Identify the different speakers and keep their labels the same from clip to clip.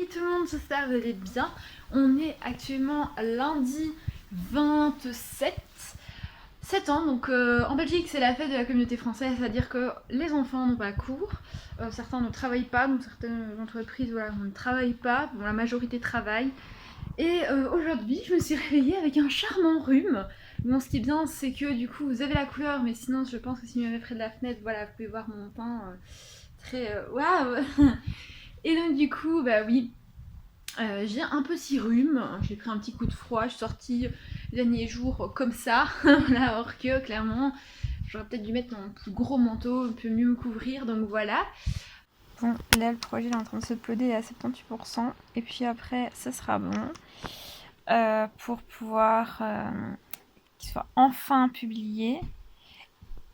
Speaker 1: tout le monde, j'espère que vous allez bien. On est actuellement lundi 27 septembre, donc en Belgique c'est la fête de la communauté française, c'est-à-dire que les enfants n'ont pas cours, certains ne travaillent pas, donc certaines entreprises voilà, ne travaillent pas, bon, la majorité travaille. Et aujourd'hui je me suis réveillée avec un charmant rhume. Bon, ce qui est bien c'est que du coup vous avez la couleur, mais sinon je pense que si vous m'avez près de la fenêtre, voilà, vous pouvez voir mon teint très waouh. Et donc du coup bah oui, j'ai un petit rhume, j'ai pris un petit coup de froid, je suis sortie les derniers jours comme ça, là, alors que clairement j'aurais peut-être dû mettre mon plus gros manteau, un peu mieux me couvrir, donc voilà. Bon, là le projet est en train de s'uploader à 78%, et puis après ça sera bon pour pouvoir qu'il soit enfin publié.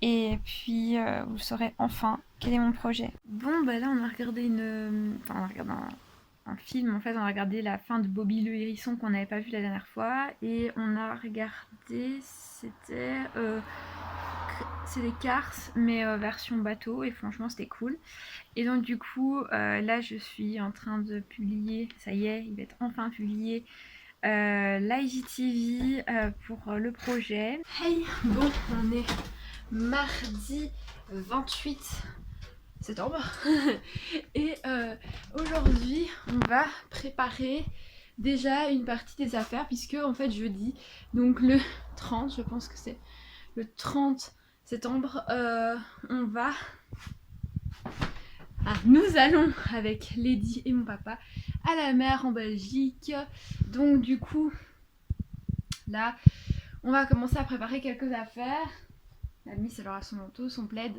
Speaker 1: Et puis vous saurez enfin quel est mon projet. Bon bah là on a regardé Enfin on a regardé un film, en fait on a regardé la fin de Bobby le hérisson qu'on n'avait pas vu la dernière fois. Et on a regardé, c'était Cars mais version bateau, et franchement c'était cool. Et donc du coup là je suis en train de publier, ça y est, il va être enfin publié l'IGTV pour le projet. Hey, bon on est mardi 28 septembre et aujourd'hui on va préparer déjà une partie des affaires, puisque en fait jeudi, donc le 30, je pense que c'est le 30 septembre, nous allons avec Lady et mon papa à la mer en Belgique. Donc du coup là on va commencer à préparer quelques affaires. La Miss elle aura son manteau, son plaid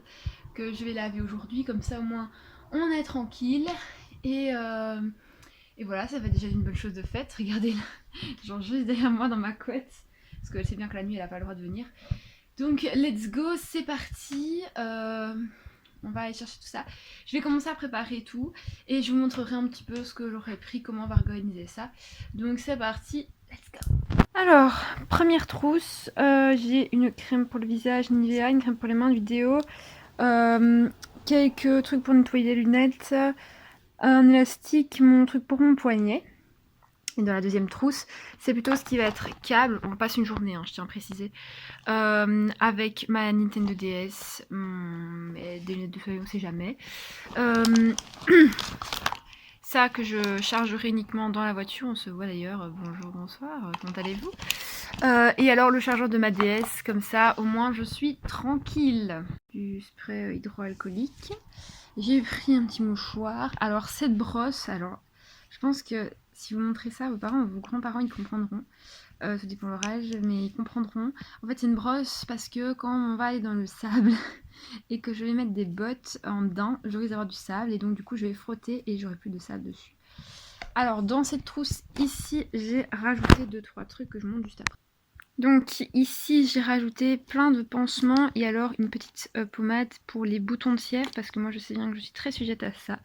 Speaker 1: que je vais laver aujourd'hui, comme ça au moins on est tranquille. Et voilà, ça fait déjà une bonne chose de faite. Regardez là, genre juste derrière moi dans ma couette, parce qu'elle sait bien que la nuit elle a pas le droit de venir. Donc let's go, c'est parti. On va aller chercher tout ça. Je vais commencer à préparer tout et je vous montrerai un petit peu ce que j'aurais pris, comment on va organiser ça. Donc c'est parti, let's go. Alors, première trousse, j'ai une crème pour le visage Nivea, une crème pour les mains du déo, quelques trucs pour nettoyer les lunettes, un élastique, mon truc pour mon poignet. Et dans la deuxième trousse, c'est plutôt ce qui va être câble, on passe une journée, hein, je tiens à préciser, avec ma Nintendo DS, des lunettes de soleil on sait jamais. Ça que je chargerai uniquement dans la voiture, on se voit d'ailleurs, bonjour, bonsoir, comment allez-vous? Et alors le chargeur de ma DS, comme ça au moins je suis tranquille. Du spray hydroalcoolique. J'ai pris un petit mouchoir. Alors cette brosse, alors je pense que si vous montrez ça à vos parents ou vos grands-parents, ils comprendront. Ça dépend de leur âge, mais ils comprendront. En fait c'est une brosse parce que quand on va aller dans le sable et que je vais mettre des bottes en dedans, je risque d'avoir du sable et donc du coup je vais frotter et j'aurai plus de sable dessus. Alors dans cette trousse ici, j'ai rajouté 2-3 trucs que je montre juste après. Donc ici j'ai rajouté plein de pansements et alors une petite pommade pour les boutons de cierre, parce que moi je sais bien que je suis très sujette à ça.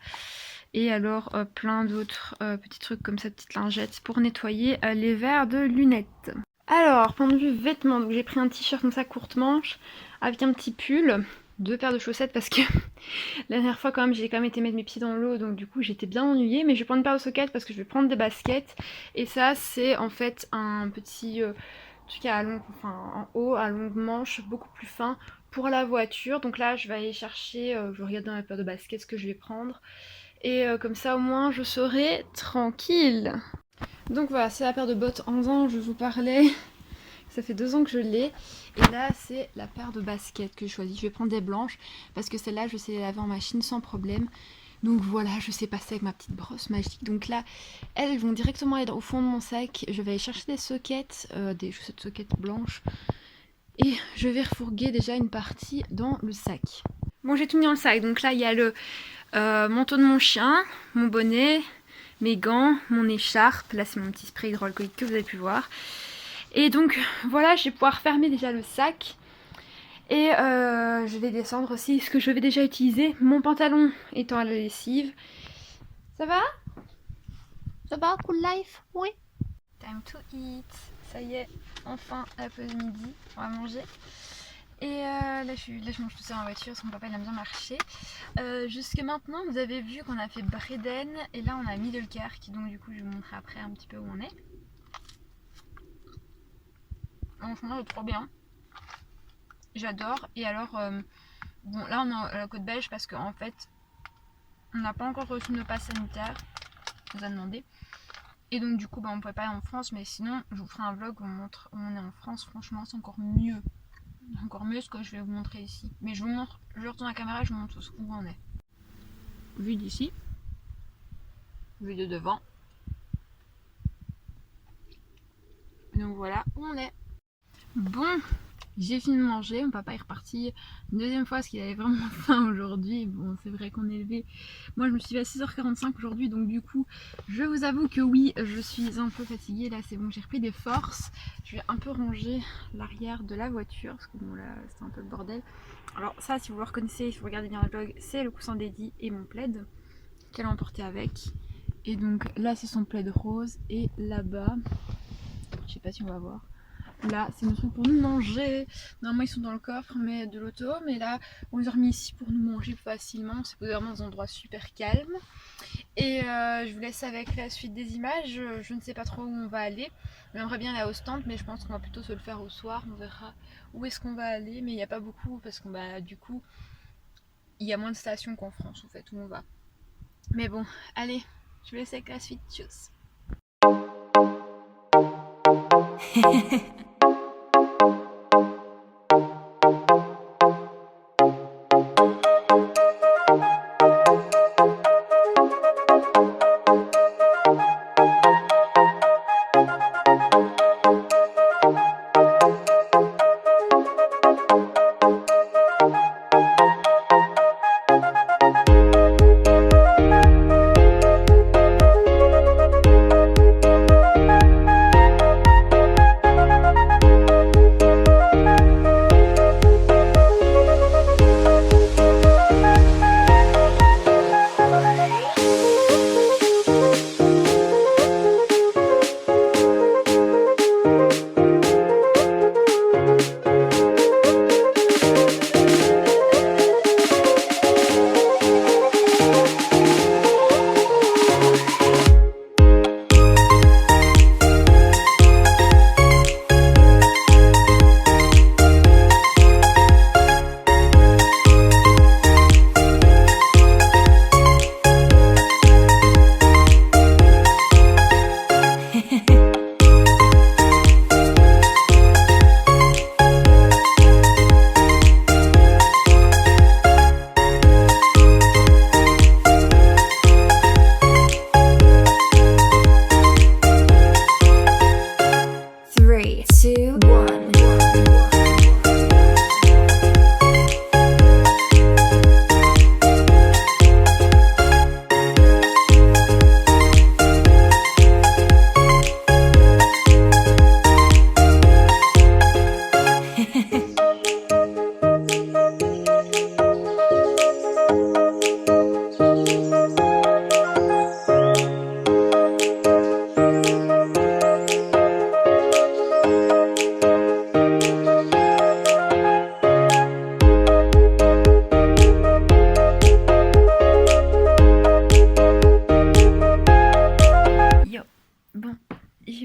Speaker 1: Et alors plein d'autres petits trucs comme ça, petites lingettes pour nettoyer les verres de lunettes. Alors point de vue vêtements, donc j'ai pris un t-shirt comme ça courte manche avec un petit pull, 2 paires de chaussettes parce que la dernière fois quand même j'ai quand même été mettre mes pieds dans l'eau, donc du coup j'étais bien ennuyée. Mais je vais prendre une paire de sockets parce que je vais prendre des baskets. Et ça c'est en fait un petit truc en haut à longue manche, beaucoup plus fin pour la voiture. Donc là je vais aller chercher, je regarde dans ma paire de baskets ce que je vais prendre. Et comme ça au moins je serai tranquille. Donc voilà, c'est la paire de bottes en dents, je vous parlais. Ça fait 2 ans que je l'ai. Et là c'est la paire de baskets que je choisis. Je vais prendre des blanches parce que celle-là je sais les laver en machine sans problème. Donc voilà, je sais passer avec ma petite brosse magique. Donc là, elles vont directement aller au fond de mon sac. Je vais aller chercher des sockets, des chaussettes sockets blanches. Et je vais refourguer déjà une partie dans le sac. Bon, j'ai tout mis dans le sac. Donc là, il y a le manteau de mon chien, mon bonnet, mes gants, mon écharpe. Là, c'est mon petit spray hydroalcoolique que vous avez pu voir. Et donc voilà, je vais pouvoir fermer déjà le sac. Et je vais descendre aussi ce que je vais déjà utiliser. Mon pantalon étant à la lessive. Ça va? Ça va? Cool life? Oui. Time to eat. Ça y est, enfin la pause midi. On va manger. Et là, je mange tout ça en voiture parce que mon papa il aime bien marcher. Jusque maintenant, vous avez vu qu'on a fait Breden et là on a Middelkerk. Donc du coup, je vais vous montrer après un petit peu où on est. Franchement, c'est trop bien. J'adore. Et alors, bon, là on est à la côte belge parce qu'en fait, on n'a pas encore reçu nos passes sanitaires. On nous a demandé. Et donc du coup, on ne pouvait pas aller en France. Mais sinon, je vous ferai un vlog où on montre où on est en France. Franchement, c'est encore mieux. Encore mieux ce que je vais vous montrer ici. Mais je vous montre, je retourne la caméra et je vous montre où on est. Vue d'ici. Vue de devant. Donc voilà où on est. Bon, j'ai fini de manger, mon papa est reparti une deuxième fois parce qu'il avait vraiment faim aujourd'hui. Bon, c'est vrai qu'on est levé. Moi, je me suis levée à 6h45 aujourd'hui, donc du coup, je vous avoue que oui, je suis un peu fatiguée. Là, c'est bon, j'ai repris des forces. Je vais un peu ranger l'arrière de la voiture parce que bon, là, c'est un peu le bordel. Alors, ça, si vous le reconnaissez, si vous regardez bien le vlog, c'est le coussin d'Eddie et mon plaid qu'elle a emporté avec. Et donc là, c'est son plaid rose. Et là-bas, je sais pas si on va voir. Là, c'est nos trucs pour nous manger. Normalement, ils sont dans le coffre mais de l'auto. Mais là, on les a remis ici pour nous manger facilement. C'est vraiment dans un endroit super calme. Et je vous laisse avec la suite des images. Je ne sais pas trop où on va aller. On aimerait bien aller à Ostende, mais je pense qu'on va plutôt se le faire au soir. On verra où est-ce qu'on va aller. Mais il n'y a pas beaucoup parce qu'on du coup, il y a moins de stations qu'en France, en fait, où on va. Mais bon, allez, je vous laisse avec la suite. Tchuss.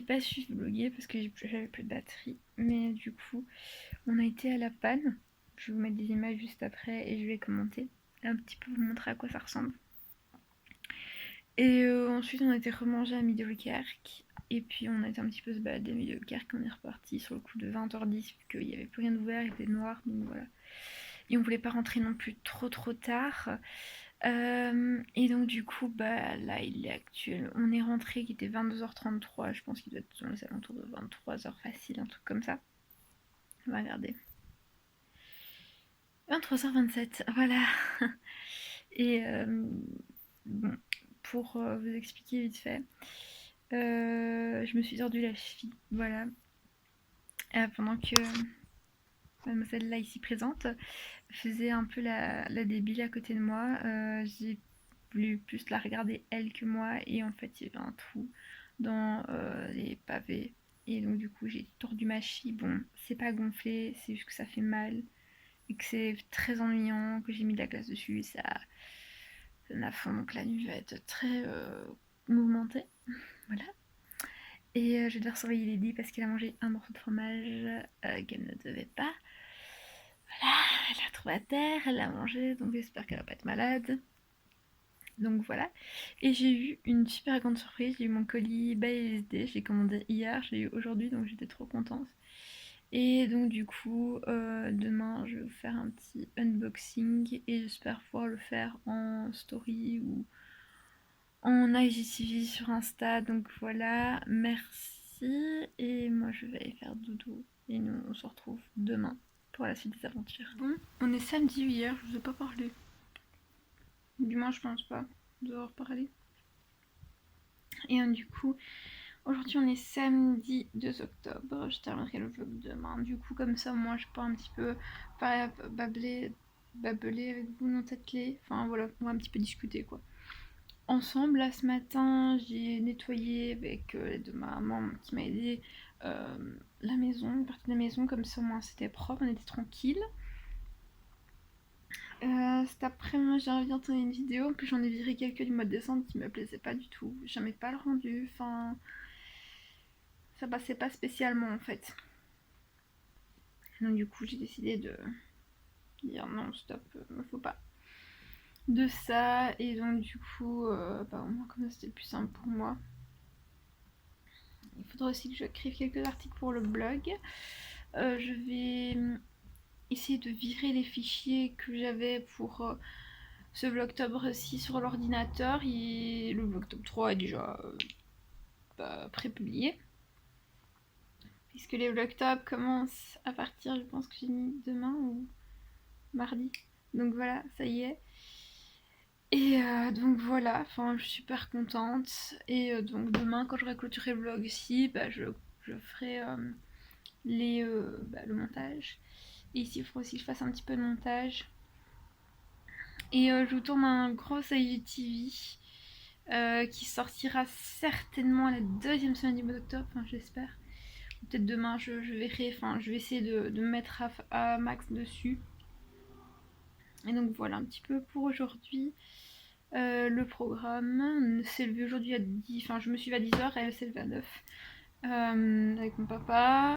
Speaker 1: Pas su vlogger parce que j'avais plus de batterie, mais du coup on a été à la panne. Je vais vous mettre des images juste après et je vais commenter un petit peu, vous montrer à quoi ça ressemble. Et ensuite on a été remanger à Middelkerk et puis on a été un petit peu se balader à Middelkerk. On est reparti sur le coup de 20h10 parce qu'il n'y avait plus rien d'ouvert, il était noir, donc voilà. Et on voulait pas rentrer non plus trop tard. Et donc du coup là il est actuel, on est rentré qui était 22h33, je pense qu'il doit être dans les alentours de 23h facile, un truc comme ça. On va regarder. 23h27, voilà. Et bon, pour vous expliquer vite fait, je me suis tordu la cheville, voilà. Pendant que mademoiselle là ici présente faisait un peu la débile à côté de moi, j'ai voulu plus la regarder elle que moi et en fait il y avait un trou dans les pavés et donc du coup j'ai tordu ma cheville. Bon, c'est pas gonflé, c'est juste que ça fait mal, et que c'est très ennuyant, que j'ai mis de la glace dessus, ça donne à fond, donc la nuit va être très mouvementée. Voilà. Et je vais devoir surveiller Lady parce qu'elle a mangé un morceau de fromage qu'elle ne devait pas. Voilà, elle l'a trouvé à terre, elle l'a mangé, donc j'espère qu'elle va pas être malade. Donc voilà. Et j'ai eu une super grande surprise, j'ai eu mon colis BSD, je l'ai commandé hier, je l'ai eu aujourd'hui, donc j'étais trop contente. Et donc du coup, demain je vais vous faire un petit unboxing et j'espère pouvoir le faire en story ou en IGTV sur Insta. Donc voilà, merci. Et moi je vais aller faire dodo. Et nous on se retrouve demain pour la suite des aventures. Bon, on est samedi hier, je vous ai pas parlé. Du moins je pense pas devoir parler. Et du coup, aujourd'hui on est samedi 2 octobre, je terminerai le vlog demain. Du coup comme ça moi je peux un petit peu babeler avec vous, non tête-clé. Enfin voilà, on va un petit peu discuter quoi. Ensemble, là ce matin j'ai nettoyé avec l'aide de ma maman qui m'a aidé la maison, une partie de la maison, comme ça au moins c'était propre, on était tranquille. Cet après-midi j'ai envie d'entendre une vidéo, en plus j'en ai viré quelques du mois de décembre qui me plaisaient pas du tout, j'aimais pas le rendu, enfin ça passait pas spécialement en fait. Donc du coup j'ai décidé de dire non stop, faut pas de ça, et donc du coup bah au moins comme ça c'était plus simple pour moi. Il faudra aussi que j'écrive quelques articles pour le blog. Je vais essayer de virer les fichiers que j'avais pour ce Vlogtober-ci sur l'ordinateur, et le Vlogtober 3 est déjà pré-publié. Puisque les Vlogtober commencent à partir, je pense que j'ai mis demain ou mardi. Donc voilà, ça y est. Et donc voilà, enfin je suis super contente. Et donc demain quand j'aurai clôturé le vlog ici, bah, je ferai le montage. Et ici il faudra aussi que je fasse un petit peu de montage. Et je vous tourne un gros IGTV qui sortira certainement la deuxième semaine du mois d'octobre, enfin j'espère. Peut-être demain je verrai, enfin je vais essayer de me mettre à max dessus. Et donc voilà un petit peu pour aujourd'hui. Le programme s'est levé aujourd'hui à 10, enfin je me suis levée à 10h et elle s'est levée à 9 avec mon papa.